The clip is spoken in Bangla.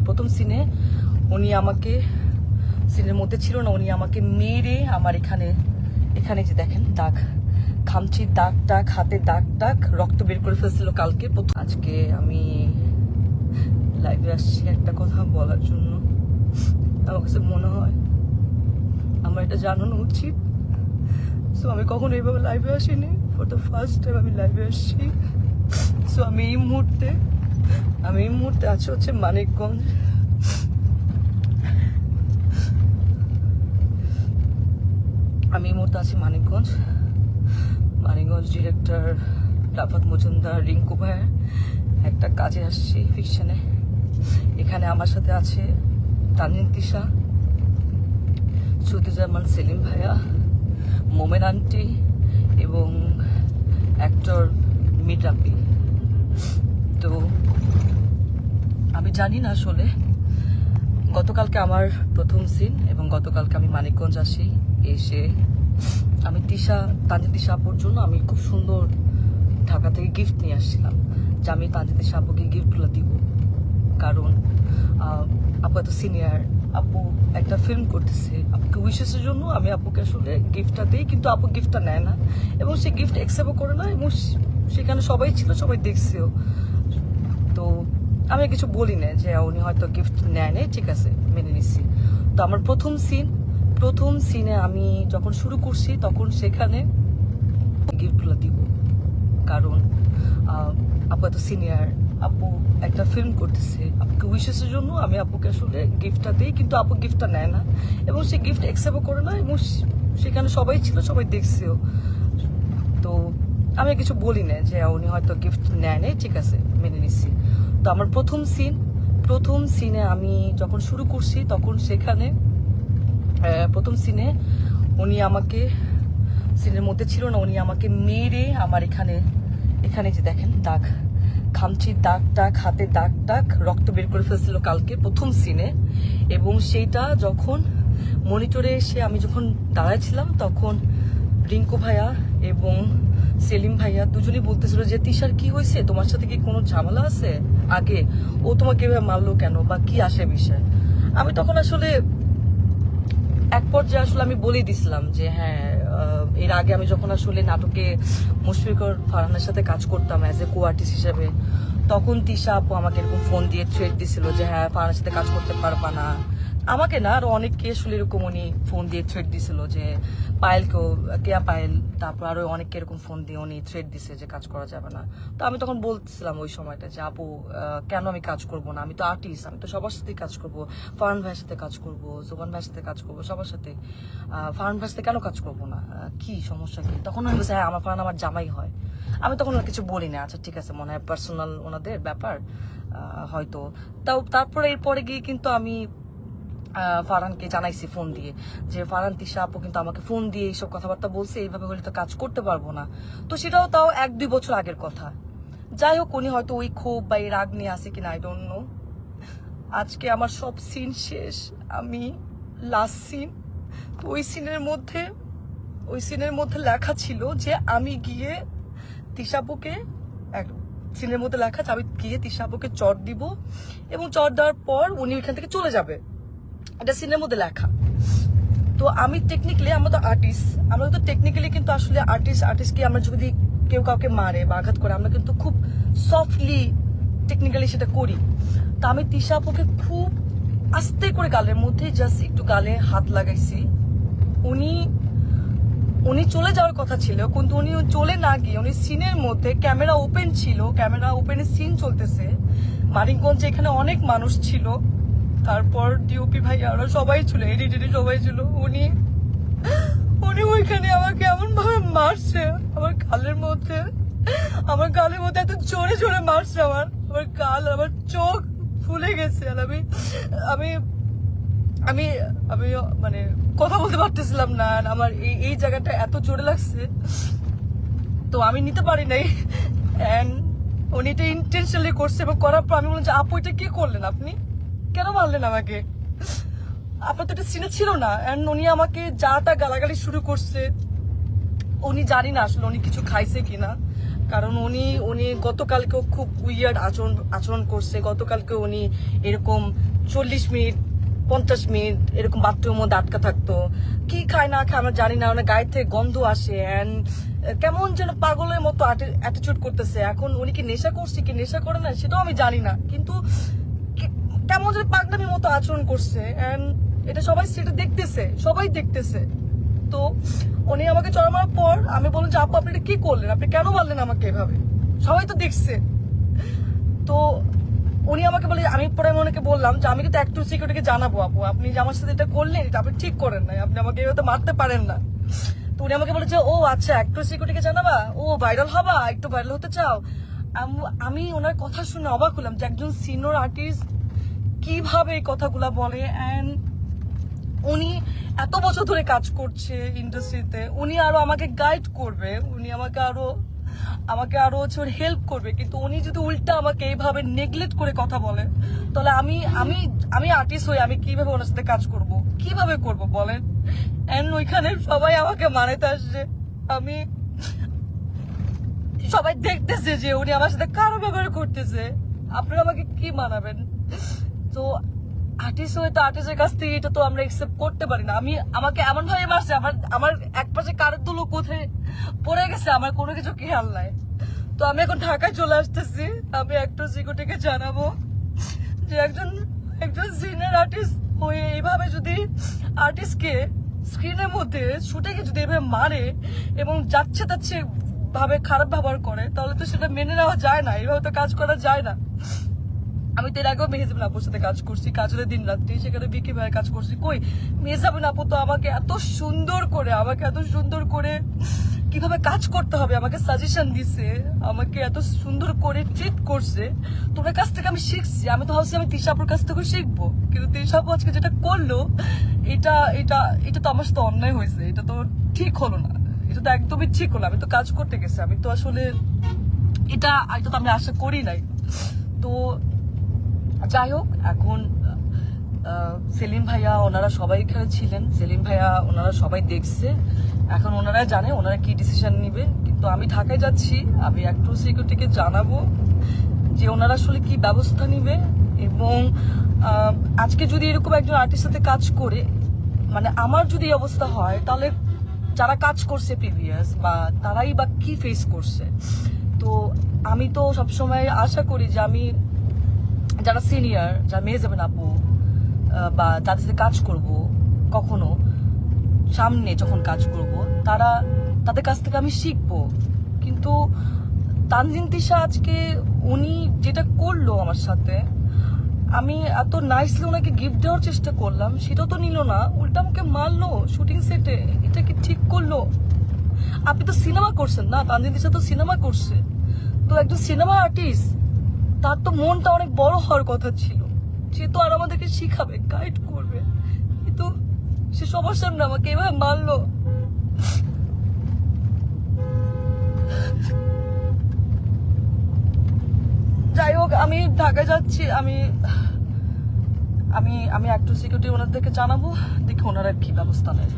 প্রথম সিনে উনি আমাকে সিনের মধ্যে ছিল না, উনি আমাকে মেরে আমার এখানে যে দেখেন দাগ, খামচির দাগ টাগ, হাতে দাগ টাগ, রক্ত বের করে ফেলছিল কালকে। আজকে আমি লাইভে আসছি একটা কথা বলার জন্য। আমার কাছে মনে হয় আমার এটা জানানো উচিত। সো আমি কখনো এইভাবে লাইভে আসিনি, ফর দ্য ফার্স্ট টাইম আমি লাইভে আসছি। সো আমি এই মুহূর্তে আছি হচ্ছে মানিকগঞ্জ। আমি এই মুহূর্তে আছি মানিকগঞ্জ ডিরেক্টর রাফাত মজুমদার, রিঙ্কু ভাইয়ের একটা কাজে আসছি ফিকশনে। এখানে আমার সাথে আছে তানজিন তিশা, সুতিজামান, সেলিম ভাইয়া, মোমেন আন্টি এবং অ্যাক্টর মিরাপি। তো আমি জানি না আসলে, গতকালকে আমার প্রথম সিন এবং গতকালকে আমি মানিকগঞ্জ আসি। এসে আমি তানজিন তিশা আপুর জন্য আমি খুব সুন্দর ঢাকা থেকে গিফট নিয়ে আসছিলাম, যে আমি তানজিন তিশা আপুকে গিফটগুলো দিব। কারণ আপু এত সিনিয়র, আপু একটা ফিল্ম করতেছে, আপুকে উইশেসের জন্য আমি আপুকে আসলে গিফটটা দিই, কিন্তু আপু গিফটটা নেয় না এবং সে গিফট অ্যাকসেপ্টও করে না, এবং সেখানে সবাই ছিল, সবাই দেখছেও। তো আমি কিছু বলি না যে উনি হয়তো গিফট নেয় নেই, ঠিক আছে, মেনে নিচ্ছি। তো আমার প্রথম সিনে আমি যখন শুরু করছি তখন সেখানে গিফটগুলো দিব। কারণ আপু এত সিনিয়র, আপু একটা ফিল্ম করতেছে, আপুকে উইশেসের জন্য আমি আপুকে আসলে গিফটটা দিই, কিন্তু আপু গিফটটা নেয় না এবং সে গিফট অ্যাকসেপ্টও করে না, এবং সেখানে সবাই ছিল, সবাই দেখছেও। তো আমি কিছু বলি না যে উনি হয়তো গিফট নেয় নেই, ঠিক আছে, মেনে নিচ্ছি। তো আমার প্রথম সিনে আমি যখন শুরু করছি তখন সেখানে প্রথম সিনে উনি আমাকে সিনের মধ্যে ছিল না, উনি আমাকে মেরে আমার এখানে যে দেখেন দাগ, খামচির দাগ টাগ, হাতে দাগ টাগ, রক্ত বের করে ফেলছিল কালকে প্রথম সিনে। এবং সেইটা যখন মনিটরে এসে আমি যখন দাঁড়াইছিলাম তখন রিঙ্কু ভাইয়া এবং সেলিম ভাইয়া দুজনেই বলতেছিল যে তিশার কি হয়েছে, তোমার সাথে কি কোনো ঝামেলা আছে আগে, ও তোমাকে এভাবে মারলো কেন, বা কি আসে বিষয়। আমি তখন আসলে এক পর্যায়ে আসলে আমি বলে দিছিলাম যে হ্যাঁ, এর আগে আমি যখন আসলে নাটকে মুশফিকুর ফারহানের সাথে কাজ করতাম অ্যাজ এ কো আর্টিস্ট হিসেবে, তখন তিশা আপু আমাকে এরকম ফোন দিয়ে থ্রেট দিছিল যে হ্যাঁ ফারহানের সাথে কাজ করতে পারবা না। আমাকে না, আরো অনেককে আসলে এরকম উনি ফোন দিয়ে থ্রেট দিছিল, যে পায়েলকেও, কেয়া পায়েল, তারপর আরো অনেককে এরকম ফোন দিয়ে উনি থ্রেট দিছে যে কাজ করা যাবে না। তো আমি তখন বলছিলাম ওই সময়টা যে আপু কেন আমি কাজ করব না, আমি তো আর্টিস্ট, আমি তো সবার সাথেই কাজ করব, ফারহান ভাইয়ের সাথে কাজ করব, জোবান ভাইয়ের সাথে কাজ করব, সবার সাথে। ফারহান ভাইয়ের সাথে কেন কাজ করব না, কি সমস্যা কি? তখন আমি বলছি হ্যাঁ আমার ফারহান আমার জামাই হয়। আমি তখন আর কিছু বলি না, আচ্ছা ঠিক আছে, মনে হয় পার্সোনাল ওনাদের ব্যাপার হয়তো। তারপরে এরপরে গিয়ে কিন্তু আমি ফারহানকে জানাইছি ফোন দিয়ে যে ফারহান তিশা আপু কিন্তু আমাকে ফোন দিয়ে এইসব কথাবার্তা বলছে, এইভাবে হলে তো কাজ করতে পারবো না। তো সেটাও তাও 1-2 বছর আগের কথা। যাই হোক, উনি হয়তো ওই ক্ষোভ বা এই রাগ নিয়ে আসে কিনা, আই ডোন্ট নো। আজকে আমার সব সিন শেষ, আমি লাস্ট সিন। তো ওই সিনের মধ্যে লেখা ছিল যে আমি গিয়ে তিশাপুকে, সিনের মধ্যে লেখা যে আমি গিয়ে তিশাপুকে চট দিব এবং চট দেওয়ার পর উনি ওইখান থেকে চলে যাবে, এটা সিনের মধ্যে লেখা। তো আমি টেকনিক্যালি, আমরা তো আর্টিস্ট, আমরা তো টেকনিক্যালি কিন্তু আসলে আর্টিস্টকে আমরা যদি কেউ কাউকে মারে বা আঘাত করে আমরা কিন্তু খুব সফটলি টেকনিক্যালি সেটা করি। তো আমি তিশা আপুকে খুব আস্তে করে গালের মধ্যে জাস্ট একটু গালে হাত লাগাইছি। উনি চলে যাওয়ার কথা ছিল, কিন্তু উনি চলে না গিয়ে উনি সিনের মধ্যে, ক্যামেরা ওপেন ছিল, ক্যামেরা ওপেনে সিন চলতেছে, মানিকগঞ্জে এখানে অনেক মানুষ ছিল, তারপর ডিওপি ভাই আরো সবাই ছিল, এডিটর সবাই ছিল, উনি ওইখানে আমাকে এমন ভাবে মারছে আমার গালের মধ্যে এত জোরে জোরে মারছে, আমার গাল, আমার চোখ ফুলে গেছে। আর আমি আমি আমি মানে কথা বলতে পারতেছিলাম না, আমার এই জায়গাটা এত জোরে লাগছে, তো আমি নিতে পারি নাই। এন্ড উনি এটা ইন্টেনশনালি করছে, এবং করার পর আমি বললাম যে আপু এটা কি করলেন, আপনি কেন মারলেন আমাকে, আপনার তো এটা সিনে ছিল না। এন্ড উনি আমাকে যা তা গালাগালি শুরু করছে। উনি জানি না আসলে উনি কিছু খাইছে কিনা, কারণ উনি উনি গতকালকেও খুব উইয়ার্ড আচরণ করছে। গতকালকে উনি এরকম 40 মিনিট 50 মিনিট এরকম বাথরুমের মধ্যে আটকা থাকতো। কি খায় না খায় আমরা জানি না, ওনার গায়ে থেকে গন্ধ আসে অ্যান্ড কেমন যেন পাগলের মতো অ্যাটিটিউড করতেছে। এখন উনি কি নেশা করছে কি নেশা করে না সেটাও আমি জানি না, কিন্তু কেমন যেন পাগলামির মতো আচরণ করছে অ্যান্ড এটা সবাই সেটা দেখতেছে, সবাই দেখতেছে। তো উনি আমাকে চড়া মারার পর আমি বললাম যে আপু আপনি এটা কি করলেন, আপনি কেন মারলেন আমাকে এভাবে, সবাই তো দেখছে। তো উনি আমাকে বলে, আমি পরে ওনাকে বললাম যে আমি কিন্তু একটু সিকিউরিটিকে জানাবো আপু, আপনি যে আমার সাথে এটা করলেন এটা আপনি ঠিক করেন নাই, আপনি আমাকে এভাবে মারতে পারেন না। তো উনি আমাকে বলে যে ও আচ্ছা একটু সিকিউরিটিকে জানাবা, ও ভাইরাল হবা, একটু ভাইরাল হতে চাও। আমি ওনার কথা শুনে অবাক হলাম যে একজন সিনিয়র আর্টিস্ট কিভাবে এই কথাগুলা বলে। অ্যান্ড উনি এত বছর ধরে কাজ করছে ইন্ডাস্ট্রিতে, উনি আরো আমাকে গাইড করবে, উনি আমাকে আরো হচ্ছে হেল্প করবে, কিন্তু উনি যদি উল্টা আমাকে এইভাবে নেগলেক্ট করে কথা বলে তাহলে আমি আমি আমি আর্টিস্ট হই, আমি কিভাবে ওনার সাথে কাজ করব, কিভাবে করব বলেন। এন্ড ওইখানে সবাই আমাকে মানাতে আসছে, আমি সবাই দেখতেছে যে উনি আমার সাথে কারো ব্যবহার করতেছে, আপনারা আমাকে কি মানাবেন। তো আর্টিস্ট হয়ে তো আর্টিস্টের কাছ থেকে এটা তো আমরা একসেপ্ট করতে পারি না। আমাকে এমন ভাবে মারছে, আমার এক পাশে কারের দুলো কোথায় পড়ে গেছে, আমার কোনো কিছু খেয়াল নাই। তো আমি এখন ঢাকায় চলে আসতেছি, আমি একটু সিকিউরিটিকে জানাবো যে একজন সিনিয়র আর্টিস্ট হয়ে এইভাবে যদি আর্টিস্টকে স্ক্রিনের মধ্যে শুটিংয়ে যদি এভাবে মারে এবং যাচ্ছে তাচ্ছে ভাবে খারাপ ব্যবহার করে তাহলে তো সেটা মেনে নেওয়া যায় না, এইভাবে তো কাজ করা যায় না। আমি তো এর আগেও মেহজাবিন আপুর সাথে কাজ করছি, কাজলের দিন রাত্রি, সেখানে বিকি ভাইয়ের কাজ করছি। কই মেহজাবিন আপু তো আমাকে এত সুন্দর করে কিভাবে কাজ করতে হবে আমাকে সাজেশন দিছে, আমাকে এত সুন্দর করে ট্রিট করছে। তোমার কাছ থেকে আমি শিখছি, আমি তো ভাবছি আমি তিশা আপুর কাছ থেকে শিখবো, কিন্তু তিশা আপু আজকে যেটা করলো এটা এটা এটা তো আমার সাথে অন্যায় হয়েছে, এটা তো ঠিক হলো না, এটা তো একদমই ঠিক হলো। আমি তো কাজ করতে গেছি, আমি তো আসলে এটা তো আমি আশা করি নাই। তো যাই হোক, এখন সেলিম ভাইয়া ওনারা সবাই এখানে ছিলেন, সেলিম ভাইয়া ওনারা সবাই দেখছে, এখন ওনারা জানে ওনারা কি ডিসিশন নিবে। কিন্তু আমি ঢাকায় যাচ্ছি, আমি একটু সিকিউরিটিকে জানাবো যে ওনারা আসলে কি ব্যবস্থা নিবে। এবং আজকে যদি এরকম একজন আর্টিস্টের সাথে কাজ করে, মানে আমার যদি এই অবস্থা হয় তাহলে যারা কাজ করছে প্রিভিয়াস বা তারাই বা কি ফেস করছে। তো আমি তো সবসময় আশা করি যে আমি যারা সিনিয়র, যারা মেহজাবিন আপু বা যাদের সাথে কাজ করব, কখনো সামনে যখন কাজ করব তাদের কাছ থেকে আমি শিখবো। কিন্তু তানজিন তিশা আজকে উনি যেটা করলো আমার সাথে, আমি এত নাইসলি ওনাকে গিফট দেওয়ার চেষ্টা করলাম, সেটাও তো নিল না, উল্টা আমাকে মারলো শুটিং সেটে। এটা কি ঠিক করলো? আপনি তো সিনেমা করছেন না, তানজিন তিশা তো সিনেমা করছে, তো একজন সিনেমা আর্টিস্ট তার তো মনটা অনেক বড় হওয়ার কথা ছিল, সে তো আর আমাদেরকে শিখাবে, গাইড করবে, কিন্তু সে সবার সামনে আমাকে এভাবে মারলো। যাই হোক, আমি ঢাকায় যাচ্ছি, আমি আমি আমি একটু সিকিউরিটি ওনাদেরকে জানাবো, দেখি ওনারা কি ব্যবস্থা নেয়।